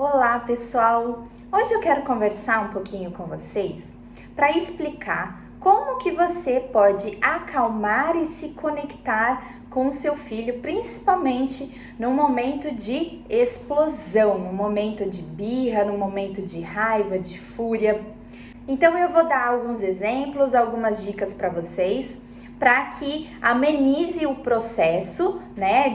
Olá, pessoal! Hoje eu quero conversar um pouquinho com vocês para explicar como que você pode acalmar e se conectar com o seu filho, principalmente no momento de explosão, no momento de birra, no momento de raiva, de fúria. Então eu vou dar alguns exemplos, algumas dicas para vocês, para que amenize o processo, né,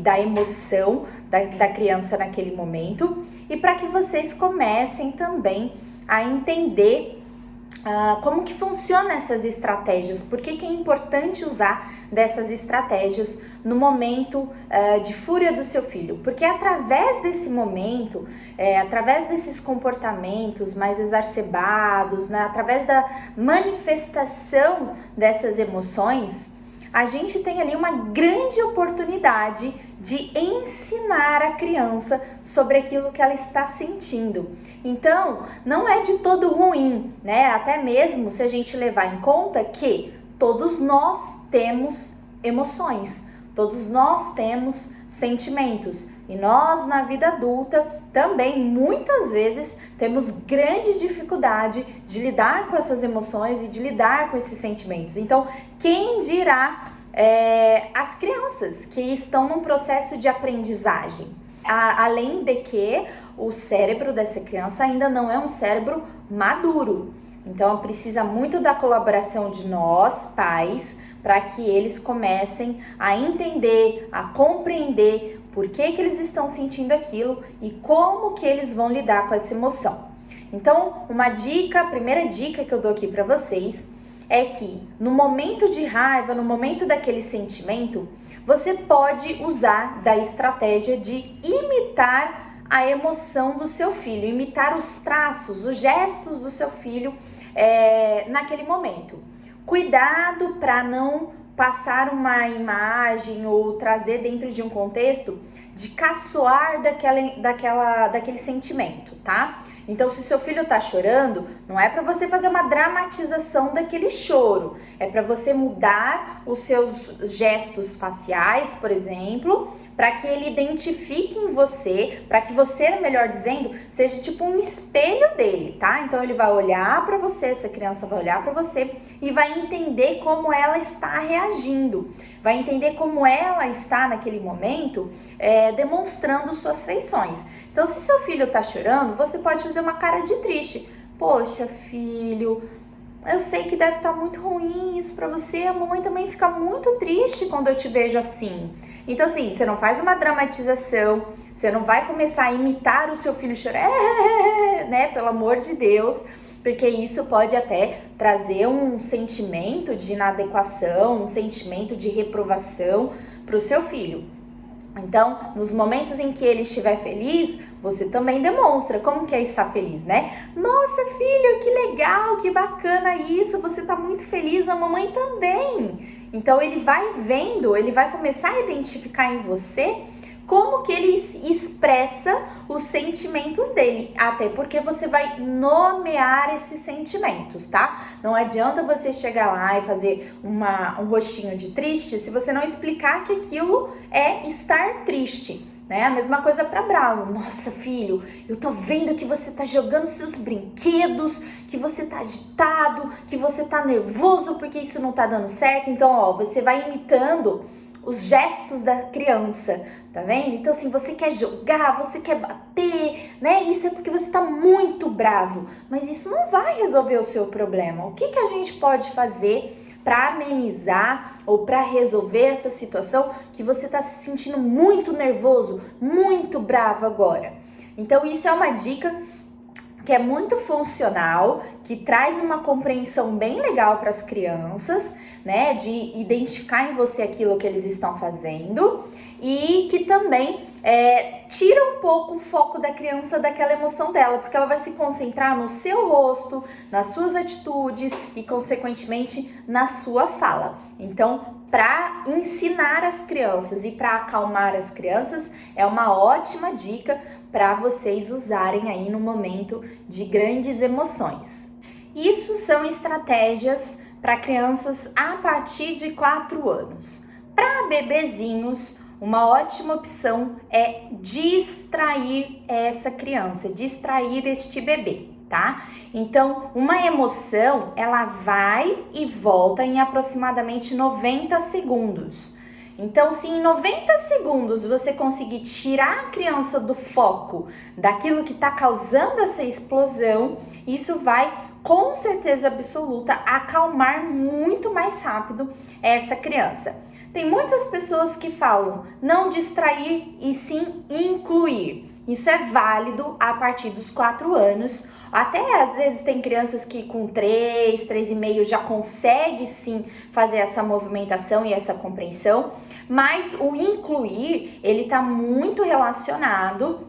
da emoção da criança naquele momento e para que vocês comecem também a entender como que funcionam essas estratégias, por que é importante usar dessas estratégias no momento de fúria do seu filho, porque através desse momento, através desses comportamentos mais exacerbados, né, através da manifestação dessas emoções, a gente tem ali uma grande oportunidade de ensinar a criança sobre aquilo que ela está sentindo. Então, não é de todo ruim, né? Até mesmo se a gente levar em conta que todos nós temos emoções, todos nós temos sentimentos. E nós, na vida adulta, também muitas vezes temos grande dificuldade de lidar com essas emoções e de lidar com esses sentimentos. Então, quem dirá as crianças que estão num processo de aprendizagem? Além de que o cérebro dessa criança ainda não é um cérebro maduro. Então, precisa muito da colaboração de nós, pais, para que eles comecem a entender, a compreender por que eles estão sentindo aquilo e como que eles vão lidar com essa emoção. Então, a primeira dica que eu dou aqui para vocês é que no momento de raiva, no momento daquele sentimento, você pode usar da estratégia de imitar a emoção do seu filho, imitar os traços, os gestos do seu filho naquele momento. Cuidado para não passar uma imagem ou trazer dentro de um contexto de caçoar daquele sentimento, tá? Então, se seu filho tá chorando, não é para você fazer uma dramatização daquele choro, é para você mudar os seus gestos faciais, por exemplo, para que ele identifique em você, para que você, melhor dizendo, seja tipo um espelho dele, tá? Então ele vai olhar para você, essa criança vai olhar para você e vai entender como ela está reagindo, vai entender como ela está naquele momento demonstrando suas feições. Então, se seu filho tá chorando, você pode fazer uma cara de triste. Poxa, filho, eu sei que deve estar muito ruim isso pra você. A mamãe também fica muito triste quando eu te vejo assim. Então, assim, você não faz uma dramatização, você não vai começar a imitar o seu filho chorar, né? Pelo amor de Deus, porque isso pode até trazer um sentimento de inadequação, um sentimento de reprovação pro seu filho. Então, nos momentos em que ele estiver feliz, você também demonstra como que é estar feliz, né? Nossa, filho, que legal, que bacana isso, você tá muito feliz, a mamãe também. Então, ele vai vendo, ele vai começar a identificar em você como que ele expressa os sentimentos dele, até porque você vai nomear esses sentimentos, tá? Não adianta você chegar lá e fazer um rostinho de triste se você não explicar que aquilo é estar triste, né? A mesma coisa para bravo. Nossa, filho, eu tô vendo que você tá jogando seus brinquedos, que você tá agitado, que você tá nervoso porque isso não tá dando certo. Então, ó, você vai imitando os gestos da criança, tá vendo? Então, assim, você quer jogar, você quer bater, né? Isso é porque você tá muito bravo, mas isso não vai resolver o seu problema. O que a gente pode fazer para amenizar ou para resolver essa situação que você tá se sentindo muito nervoso, muito bravo agora? Então, isso é uma dica que é muito funcional, que traz uma compreensão bem legal para as crianças, né, de identificar em você aquilo que eles estão fazendo e que também tira um pouco o foco da criança daquela emoção dela, porque ela vai se concentrar no seu rosto, nas suas atitudes e, consequentemente, na sua fala. Então, para ensinar as crianças e para acalmar as crianças, é uma ótima dica para vocês usarem aí no momento de grandes emoções. Isso são estratégias para crianças a partir de 4 anos. Para bebezinhos, uma ótima opção é distrair essa criança, distrair este bebê, tá? Então, uma emoção, ela vai e volta em aproximadamente 90 segundos. Então, se em 90 segundos você conseguir tirar a criança do foco daquilo que está causando essa explosão, isso vai, com certeza absoluta, acalmar muito mais rápido essa criança. Tem muitas pessoas que falam não distrair e sim incluir. Isso é válido a partir dos 4 anos. Até às vezes tem crianças que com 3, 3,5 já consegue sim fazer essa movimentação e essa compreensão, mas o incluir, ele está muito relacionado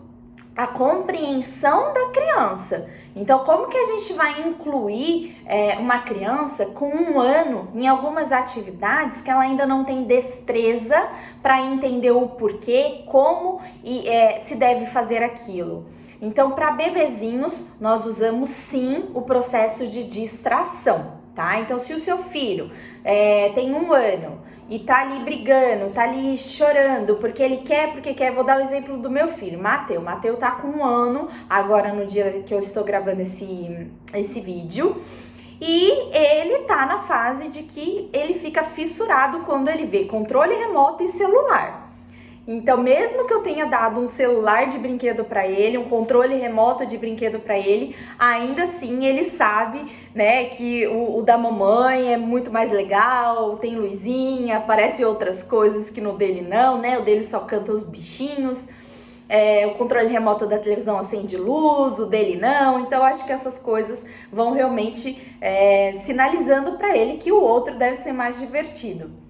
à compreensão da criança. Então, como que a gente vai incluir uma criança com 1 ano em algumas atividades que ela ainda não tem destreza para entender o porquê, como e se deve fazer aquilo? Então, para bebezinhos, nós usamos sim o processo de distração, tá? Então, se o seu filho tem 1 ano e tá ali brigando, tá ali chorando, porque ele quer, vou dar o exemplo do meu filho, Mateu. Mateu tá com 1 ano, agora no dia que eu estou gravando esse vídeo, e ele tá na fase de que ele fica fissurado quando ele vê controle remoto e celular. Então, mesmo que eu tenha dado um celular de brinquedo para ele, um controle remoto de brinquedo para ele, ainda assim ele sabe, né, que o da mamãe é muito mais legal, tem luzinha, aparece outras coisas que no dele não, né? O dele só canta os bichinhos. O controle remoto da televisão acende luz, o dele não. Então, acho que essas coisas vão realmente sinalizando para ele que o outro deve ser mais divertido.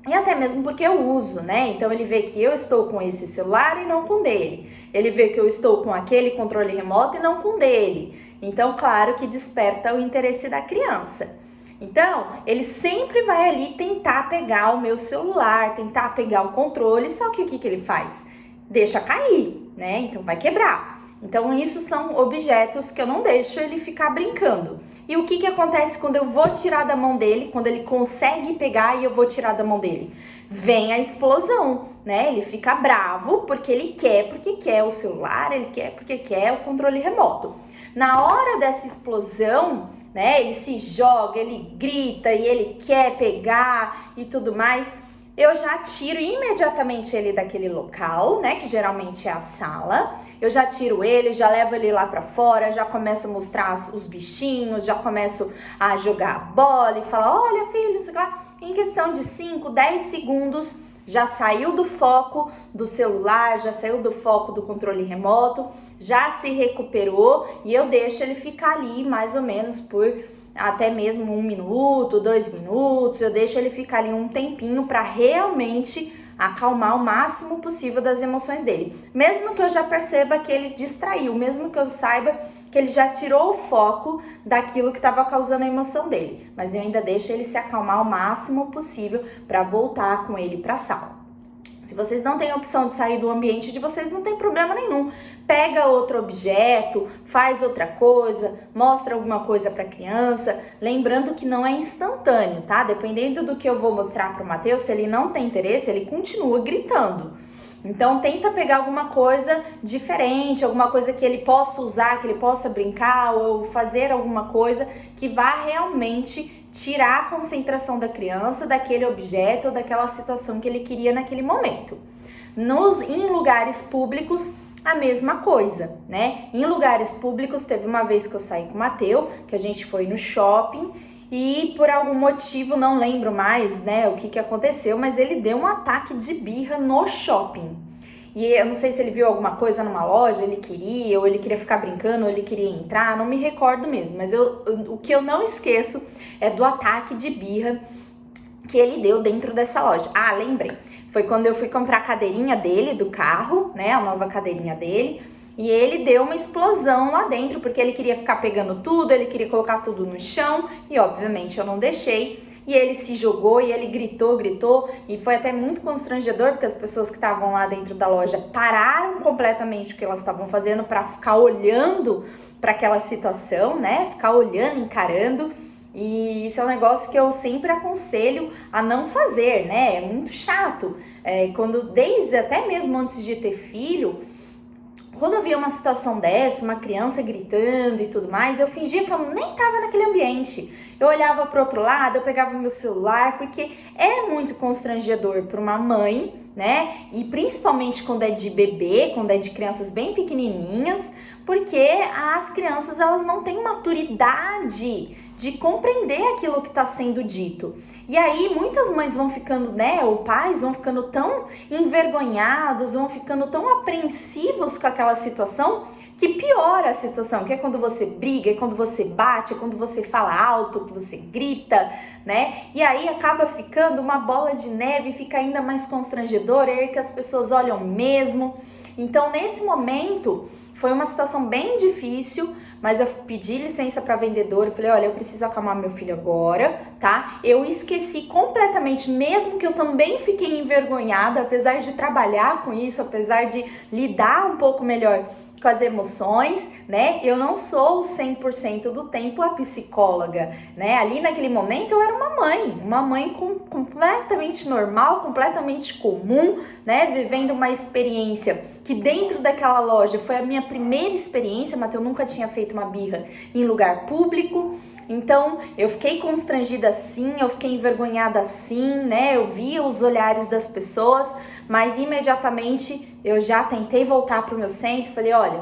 E até mesmo porque eu uso, né? Então ele vê que eu estou com esse celular e não com o dele. Ele vê que eu estou com aquele controle remoto e não com o dele. Então, claro que desperta o interesse da criança. Então, ele sempre vai ali tentar pegar o meu celular, tentar pegar o controle, só que o que ele faz? Deixa cair, né? Então vai quebrar. Então, isso são objetos que eu não deixo ele ficar brincando. E o que acontece quando eu vou tirar da mão dele, quando ele consegue pegar e eu vou tirar da mão dele? Vem a explosão, né? Ele fica bravo porque ele quer, porque quer o celular, ele quer porque quer o controle remoto. Na hora dessa explosão, né? Ele se joga, ele grita e ele quer pegar e tudo mais. Eu já tiro imediatamente ele daquele local, né? Que geralmente é a sala. Eu já tiro ele, já levo ele lá pra fora, já começo a mostrar os bichinhos, já começo a jogar a bola e falar, olha filho, não sei lá. Em questão de 5, 10 segundos, já saiu do foco do celular, já saiu do foco do controle remoto, já se recuperou e eu deixo ele ficar ali mais ou menos por até mesmo 1 minuto, 2 minutos, eu deixo ele ficar ali um tempinho para realmente acalmar o máximo possível das emoções dele. Mesmo que eu já perceba que ele distraiu, mesmo que eu saiba que ele já tirou o foco daquilo que estava causando a emoção dele. Mas eu ainda deixo ele se acalmar o máximo possível para voltar com ele para a sala. Se vocês não têm a opção de sair do ambiente de vocês, não tem problema nenhum. Pega outro objeto, faz outra coisa, mostra alguma coisa para a criança. Lembrando que não é instantâneo, tá? Dependendo do que eu vou mostrar para o Matheus, se ele não tem interesse, ele continua gritando. Então, tenta pegar alguma coisa diferente, alguma coisa que ele possa usar, que ele possa brincar ou fazer alguma coisa que vá realmente tirar a concentração da criança daquele objeto ou daquela situação que ele queria naquele momento. Em lugares públicos, a mesma coisa, né? Em lugares públicos, teve uma vez que eu saí com o Mateu, que a gente foi no shopping e por algum motivo, não lembro mais, né, o que aconteceu, mas ele deu um ataque de birra no shopping. E eu não sei se ele viu alguma coisa numa loja, ele queria, ou ele queria ficar brincando, ou ele queria entrar, não me recordo mesmo. Mas o que eu não esqueço é do ataque de birra que ele deu dentro dessa loja. Ah, lembrei. Foi quando eu fui comprar a cadeirinha dele, do carro, né, a nova cadeirinha dele. E ele deu uma explosão lá dentro, porque ele queria ficar pegando tudo, ele queria colocar tudo no chão. E obviamente eu não deixei. E ele se jogou e ele gritou, e foi até muito constrangedor, porque as pessoas que estavam lá dentro da loja pararam completamente o que elas estavam fazendo para ficar olhando para aquela situação, né? Ficar olhando, encarando. E isso é um negócio que eu sempre aconselho a não fazer, né? É muito chato. Desde até mesmo antes de ter filho, quando eu via uma situação dessa, uma criança gritando e tudo mais, eu fingia que eu nem estava naquele ambiente. Eu olhava para o outro lado, eu pegava meu celular, porque é muito constrangedor para uma mãe, né? E principalmente quando é de bebê, quando é de crianças bem pequenininhas, porque as crianças elas não têm maturidade de compreender aquilo que está sendo dito. E aí muitas mães vão ficando, né, ou pais vão ficando tão envergonhados, vão ficando tão apreensivos com aquela situação, que piora a situação, que é quando você briga, é quando você bate, é quando você fala alto, que você grita, né? E aí acaba ficando uma bola de neve, fica ainda mais constrangedor, é aí que as pessoas olham mesmo. Então, nesse momento, foi uma situação bem difícil, mas eu pedi licença para a vendedora, eu falei, olha, eu preciso acalmar meu filho agora, tá? Eu esqueci completamente, mesmo que eu também fiquei envergonhada, apesar de trabalhar com isso, apesar de lidar um pouco melhor com as emoções, né? Eu não sou 100% do tempo a psicóloga, né? Ali naquele momento eu era uma mãe completamente normal, completamente comum, né? Vivendo uma experiência que dentro daquela loja foi a minha primeira experiência, mas eu nunca tinha feito uma birra em lugar público. Então, eu fiquei constrangida sim, eu fiquei envergonhada sim, né? Eu via os olhares das pessoas, mas imediatamente eu já tentei voltar para o meu centro, falei, olha,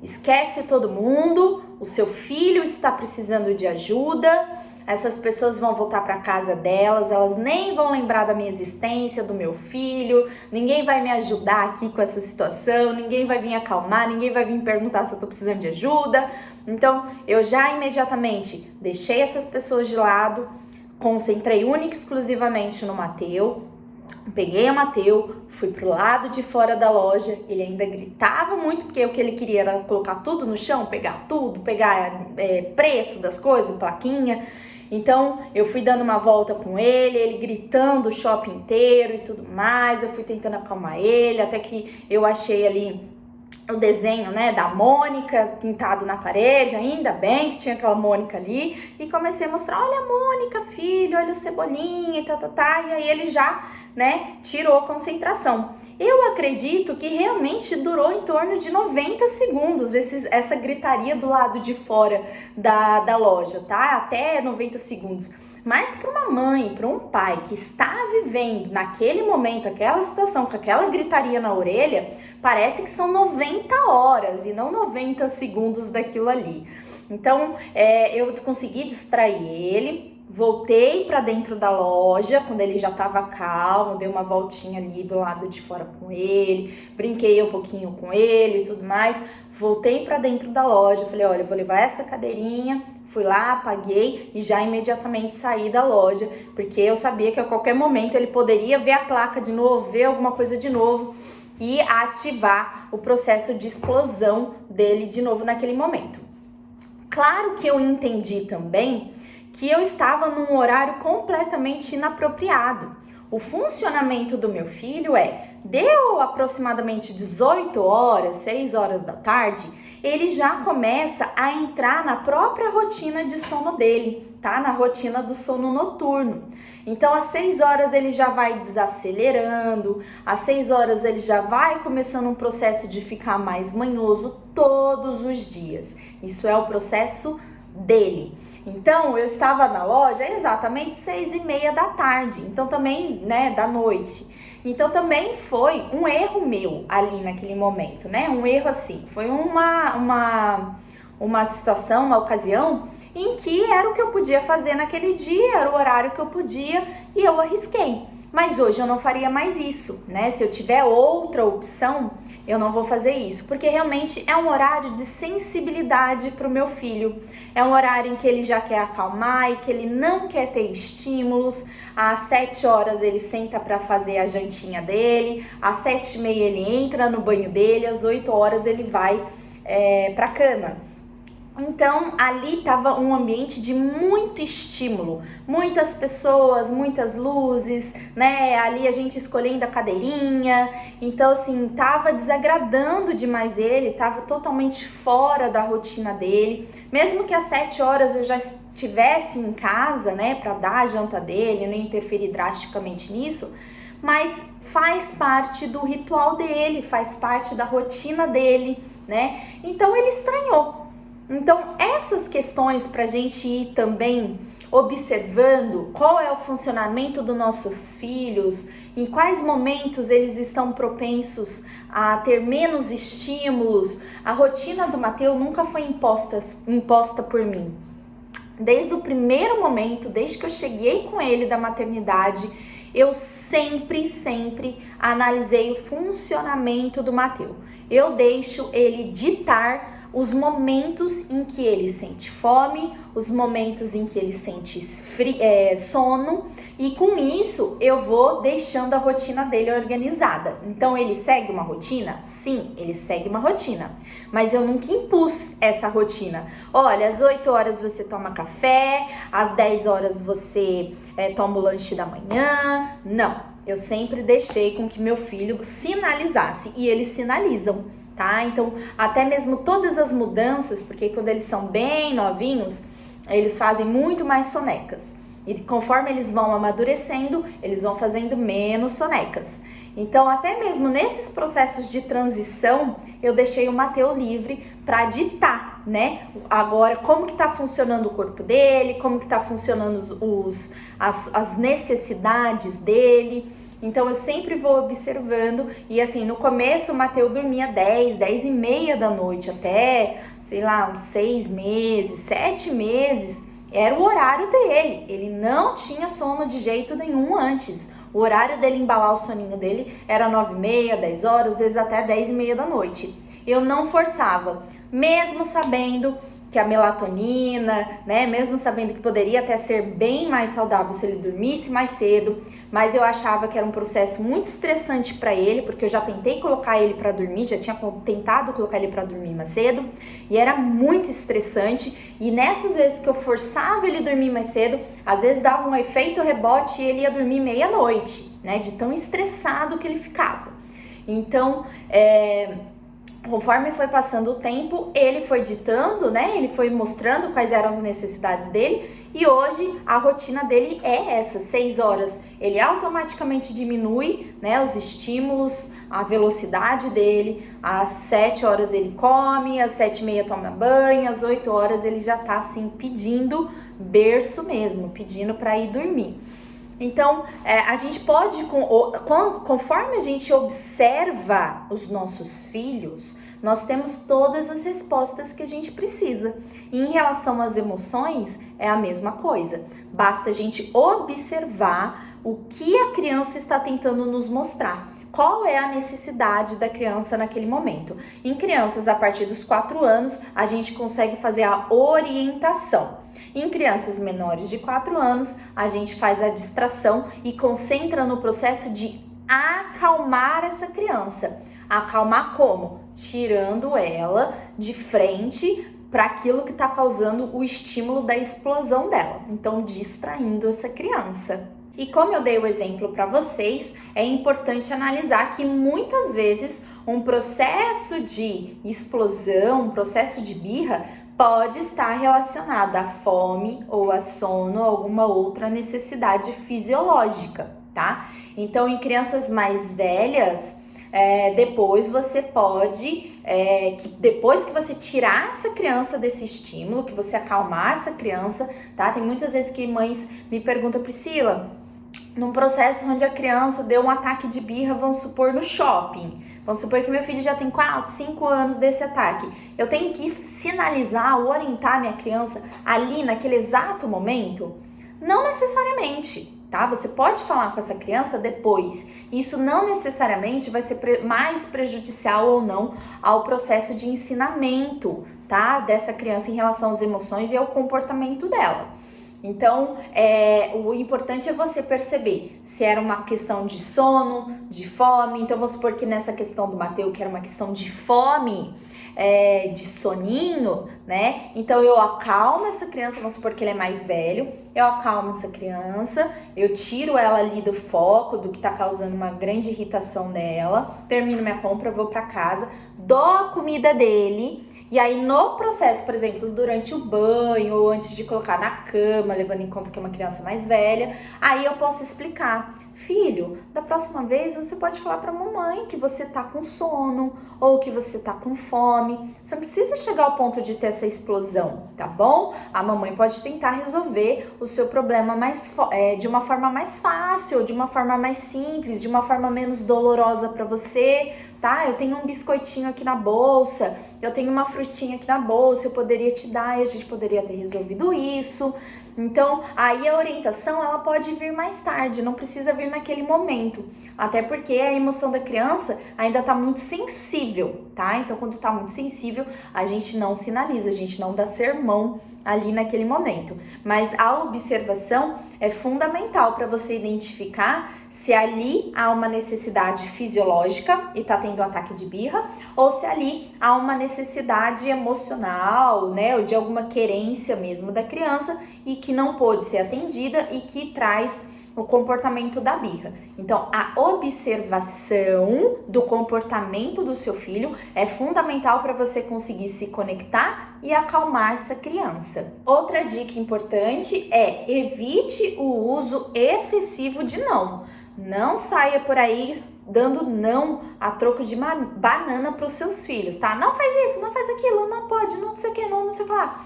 esquece todo mundo, o seu filho está precisando de ajuda, essas pessoas vão voltar para casa delas, elas nem vão lembrar da minha existência, do meu filho, ninguém vai me ajudar aqui com essa situação, ninguém vai vir acalmar, ninguém vai vir perguntar se eu tô precisando de ajuda. Então, eu já imediatamente deixei essas pessoas de lado, concentrei única e exclusivamente no Mateu, peguei o Mateu, fui pro lado de fora da loja, ele ainda gritava muito, porque o que ele queria era colocar tudo no chão, pegar tudo, pegar preço das coisas, plaquinha. Então, eu fui dando uma volta com ele gritando o shopping inteiro e tudo mais, eu fui tentando acalmar ele, até que eu achei ali o desenho, né, da Mônica pintado na parede, ainda bem que tinha aquela Mônica ali, e comecei a mostrar, olha a Mônica, filho, olha o Cebolinha e e aí ele já, né, tirou a concentração. Eu acredito que realmente durou em torno de 90 segundos essa gritaria do lado de fora da loja, tá? Até 90 segundos. Mas para uma mãe, para um pai que está vivendo naquele momento, aquela situação, com aquela gritaria na orelha, parece que são 90 horas e não 90 segundos daquilo ali. Então, eu consegui distrair ele, voltei para dentro da loja, quando ele já estava calmo, dei uma voltinha ali do lado de fora com ele, brinquei um pouquinho com ele e tudo mais, voltei para dentro da loja, falei, olha, eu vou levar essa cadeirinha. Fui lá, paguei e já imediatamente saí da loja, porque eu sabia que a qualquer momento ele poderia ver a placa de novo, ver alguma coisa de novo e ativar o processo de explosão dele de novo naquele momento. Claro que eu entendi também que eu estava num horário completamente inapropriado. O funcionamento do meu filho deu aproximadamente 18 horas, 6 horas da tarde, ele já começa a entrar na própria rotina de sono dele, tá? Na rotina do sono noturno. Então, às 6 horas ele já vai desacelerando, às 6 horas ele já vai começando um processo de ficar mais manhoso todos os dias. Isso é o processo dele. Então, eu estava na loja exatamente 6h30 da tarde, então também, né, da noite. Então também foi um erro meu ali naquele momento, né? Um erro assim, foi uma situação, uma ocasião em que era o que eu podia fazer naquele dia, era o horário que eu podia e eu arrisquei. Mas hoje eu não faria mais isso, né? Se eu tiver outra opção, eu não vou fazer isso, porque realmente é um horário de sensibilidade para o meu filho. É um horário em que ele já quer acalmar e que ele não quer ter estímulos. Às 7 horas ele senta para fazer a jantinha dele, às 7h30 ele entra no banho dele, às 8 horas ele vai para a cama. Então, ali estava um ambiente de muito estímulo, muitas pessoas, muitas luzes, né? Ali a gente escolhendo a cadeirinha. Então, assim, tava desagradando demais ele, tava totalmente fora da rotina dele. Mesmo que às 7 horas eu já estivesse em casa, né, para dar a janta dele, não interferir drasticamente nisso, mas faz parte do ritual dele, faz parte da rotina dele, né? Então, ele estranhou. Então, essas questões para a gente ir também observando qual é o funcionamento dos nossos filhos, em quais momentos eles estão propensos a ter menos estímulos. A rotina do Mateus nunca foi imposta por mim. Desde o primeiro momento, desde que eu cheguei com ele da maternidade, eu sempre analisei o funcionamento do Mateus. Eu deixo ele ditar os momentos em que ele sente fome, os momentos em que ele sente sono, e com isso eu vou deixando a rotina dele organizada. Então ele segue uma rotina? Sim, ele segue uma rotina, mas eu nunca impus essa rotina. Olha, às 8 horas você toma café, às 10 horas você toma o lanche da manhã. Não, eu sempre deixei com que meu filho sinalizasse, e eles sinalizam. Tá? Então, até mesmo todas as mudanças, porque quando eles são bem novinhos, eles fazem muito mais sonecas. E conforme eles vão amadurecendo, eles vão fazendo menos sonecas. Então, até mesmo nesses processos de transição, eu deixei o Mateus livre para ditar, né? Agora, como que tá funcionando o corpo dele, como que tá funcionando as necessidades dele. Então eu sempre vou observando, e assim, no começo o Mateus dormia 10 e meia da noite, até, sei lá, uns 6 meses, 7 meses, era o horário dele, ele não tinha sono de jeito nenhum antes. O horário dele embalar o soninho dele era 9 e meia, 10 horas, às vezes até 10 e meia da noite. Eu não forçava, mesmo sabendo que a melatonina, né, mesmo sabendo que poderia até ser bem mais saudável se ele dormisse mais cedo, mas eu achava que era um processo muito estressante para ele, porque eu já tentei colocar ele para dormir, já tinha tentado colocar ele para dormir mais cedo, e era muito estressante, e nessas vezes que eu forçava ele a dormir mais cedo, às vezes dava um efeito rebote e ele ia dormir meia-noite, né, de tão estressado que ele ficava. Então, conforme foi passando o tempo, ele foi ditando, né? Ele foi mostrando quais eram as necessidades dele, e hoje a rotina dele é essa: 6 horas ele automaticamente diminui, né, os estímulos, a velocidade dele, às 7 horas ele come, às 7 e meia toma banho, às 8 horas ele já tá assim pedindo berço mesmo, pedindo para ir dormir. Então, a gente pode, conforme a gente observa os nossos filhos, nós temos todas as respostas que a gente precisa. E em relação às emoções, é a mesma coisa. Basta a gente observar o que a criança está tentando nos mostrar. Qual é a necessidade da criança naquele momento? Em crianças a partir dos 4 anos, a gente consegue fazer a orientação. Em crianças menores de 4 anos, a gente faz a distração e concentra no processo de acalmar essa criança. Acalmar como? Tirando ela de frente para aquilo que está causando o estímulo da explosão dela. Então, distraindo essa criança. E como eu dei o exemplo para vocês, é importante analisar que muitas vezes um processo de explosão, um processo de birra, pode estar relacionado à fome ou a sono, alguma outra necessidade fisiológica, tá? Então, em crianças mais velhas, depois você pode, depois que você tirar essa criança desse estímulo, que você acalmar essa criança, tá? Tem muitas vezes que mães me perguntam: Priscila, num processo onde a criança deu um ataque de birra, vamos supor, no shopping. Vamos supor que meu filho já tem 4, 5 anos desse ataque. Eu tenho que sinalizar, orientar minha criança ali naquele exato momento? Não necessariamente, tá? Você pode falar com essa criança depois. Isso não necessariamente vai ser mais prejudicial ou não ao processo de ensinamento, tá? Dessa criança em relação às emoções e ao comportamento dela. Então, o importante é você perceber se era uma questão de sono, de fome. Então, vamos supor que nessa questão do Mateus, que era uma questão de fome, de soninho, né? Então eu acalmo essa criança, vamos supor que ele é mais velho, eu acalmo essa criança, eu tiro ela ali do foco, do que tá causando uma grande irritação nela, termino minha compra, vou pra casa, dou a comida dele. E aí no processo, por exemplo, durante o banho ou antes de colocar na cama, levando em conta que é uma criança mais velha, aí eu posso explicar: filho, da próxima vez você pode falar pra mamãe que você tá com sono ou que você tá com fome. Você não precisa chegar ao ponto de ter essa explosão, tá bom? A mamãe pode tentar resolver o seu problema de uma forma mais fácil, de uma forma mais simples, de uma forma menos dolorosa pra você, tá? Eu tenho um biscoitinho aqui na bolsa, eu tenho uma frutinha aqui na bolsa, eu poderia te dar e a gente poderia ter resolvido isso. Então, aí a orientação, ela pode vir mais tarde, não precisa vir naquele momento. Até porque a emoção da criança ainda tá muito sensível, tá? Então, quando tá muito sensível, a gente não sinaliza, a gente não dá sermão ali naquele momento. Mas a observação é fundamental para você identificar se ali há uma necessidade fisiológica e tá tendo um ataque de birra, ou se ali há uma necessidade emocional, né, ou de alguma querência mesmo da criança e que não pôde ser atendida e que traz o comportamento da birra. Então, a observação do comportamento do seu filho é fundamental para você conseguir se conectar e acalmar essa criança. Outra dica importante é: evite o uso excessivo de não. Não saia por aí dando não a troco de banana para os seus filhos, tá? Não faz isso, não faz aquilo, não pode, não sei o que, não sei o que lá.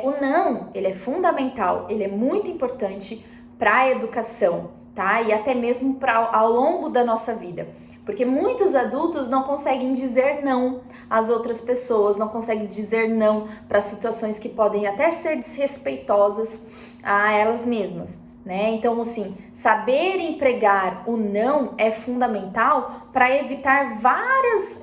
O não, ele é fundamental, ele é muito importante para a educação, tá? E até mesmo ao longo da nossa vida. Porque muitos adultos não conseguem dizer não às outras pessoas, não conseguem dizer não para situações que podem até ser desrespeitosas a elas mesmas, né? Então, assim, saber empregar o não é fundamental para evitar várias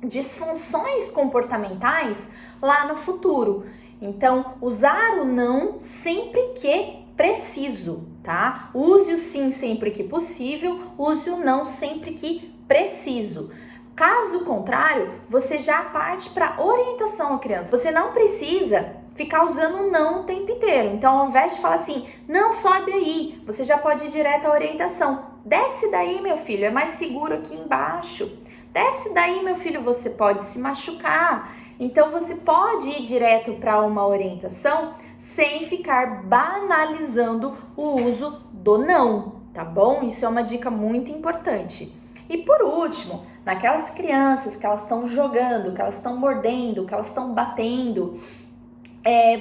disfunções comportamentais lá no futuro. Então, usar o não sempre que preciso, tá? Use o sim sempre que possível, use o não sempre que preciso. Caso contrário, você já parte para orientação à criança. Você não precisa ficar usando o não o tempo inteiro. Então, ao invés de falar assim, não sobe aí, você já pode ir direto à orientação. Desce daí, meu filho, é mais seguro aqui embaixo. Desce daí, meu filho, você pode se machucar. Então, você pode ir direto para uma orientação sem ficar banalizando o uso do não, tá bom? Isso é uma dica muito importante. E por último, naquelas crianças que elas estão jogando, que elas estão mordendo, que elas estão batendo,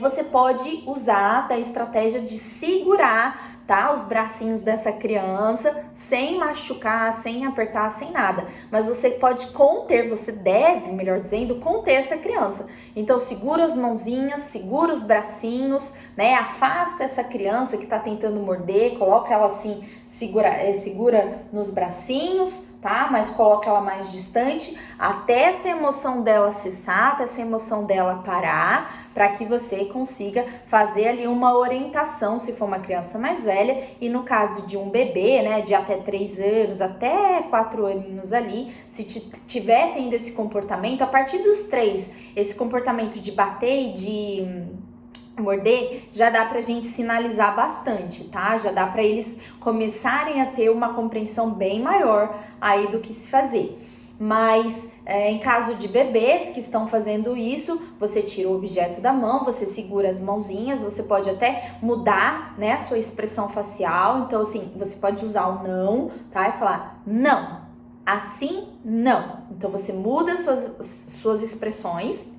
você pode usar da estratégia de segurar, tá, os bracinhos dessa criança sem machucar, sem apertar, sem nada. Mas você pode conter, você deve, melhor dizendo, conter essa criança. Então segura as mãozinhas, segura os bracinhos, né? Afasta essa criança que tá tentando morder, coloca ela assim, segura nos bracinhos, tá? Mas coloca ela mais distante até essa emoção dela cessar, até essa emoção dela parar, para que você consiga fazer ali uma orientação, se for uma criança mais velha, e no caso de um bebê, né, de até 3 anos, até 4 aninhos ali, se tiver tendo esse comportamento, a partir dos 3, esse comportamento de bater e de morder, já dá pra gente sinalizar bastante, tá? Já dá pra eles começarem a ter uma compreensão bem maior aí do que se fazer. Mas em caso de bebês que estão fazendo isso, você tira o objeto da mão, você segura as mãozinhas, você pode até mudar, né, a sua expressão facial. Então, assim, você pode usar o não, tá? E falar não, assim não. Então, você muda suas expressões,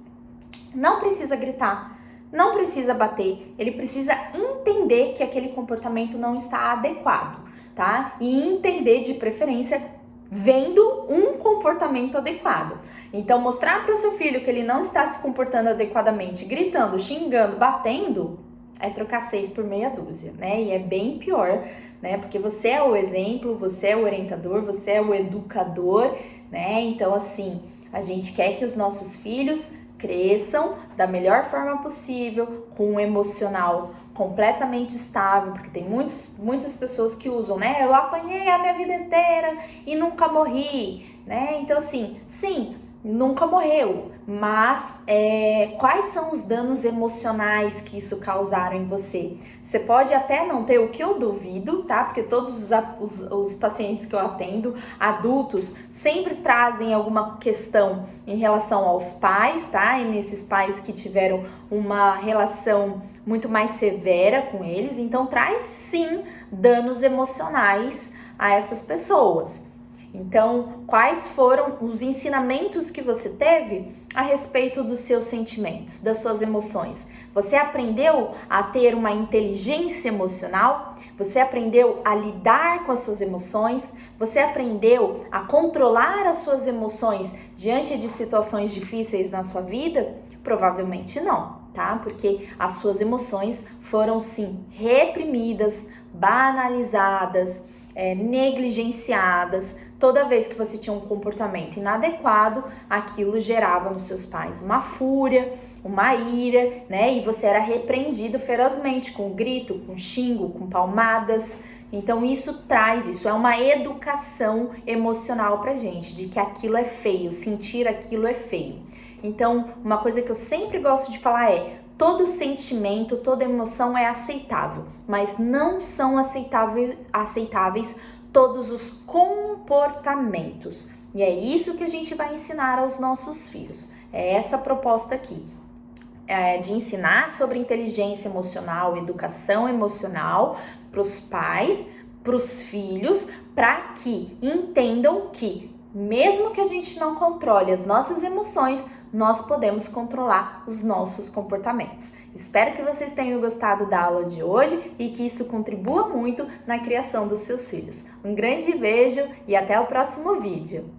não precisa gritar, não precisa bater, ele precisa entender que aquele comportamento não está adequado, tá? E entender de preferência vendo um comportamento adequado. Então, mostrar para o seu filho que ele não está se comportando adequadamente, gritando, xingando, batendo, é trocar 6 por meia dúzia, né? E é bem pior, né? Porque você é o exemplo, você é o orientador, você é o educador, né? Então, assim, a gente quer que os nossos filhos cresçam da melhor forma possível, com um emocional completamente estável, porque tem muitas pessoas que usam, né? Eu apanhei a minha vida inteira e nunca morri, né? Então, assim, sim, nunca morreu, mas quais são os danos emocionais que isso causaram em você? Você pode até não ter, o que eu duvido, tá? Porque todos os pacientes que eu atendo, adultos, sempre trazem alguma questão em relação aos pais, tá? E nesses pais que tiveram uma relação muito mais severa com eles, então traz sim danos emocionais a essas pessoas. Então, quais foram os ensinamentos que você teve a respeito dos seus sentimentos, das suas emoções? Você aprendeu a ter uma inteligência emocional? Você aprendeu a lidar com as suas emoções? Você aprendeu a controlar as suas emoções diante de situações difíceis na sua vida? Provavelmente não, tá? Porque as suas emoções foram sim reprimidas, banalizadas, negligenciadas. Toda vez que você tinha um comportamento inadequado, aquilo gerava nos seus pais uma fúria, uma ira, né? E você era repreendido ferozmente com grito, com xingo, com palmadas. Então isso é uma educação emocional pra gente, de que aquilo é feio, sentir aquilo é feio. Então, uma coisa que eu sempre gosto de falar é: todo sentimento, toda emoção é aceitável, mas não são aceitáveis todos os comportamentos. E é isso que a gente vai ensinar aos nossos filhos. É essa a proposta aqui, de ensinar sobre inteligência emocional, educação emocional para os pais, para os filhos, para que entendam que mesmo que a gente não controle as nossas emoções, nós podemos controlar os nossos comportamentos. Espero que vocês tenham gostado da aula de hoje e que isso contribua muito na criação dos seus filhos. Um grande beijo e até o próximo vídeo!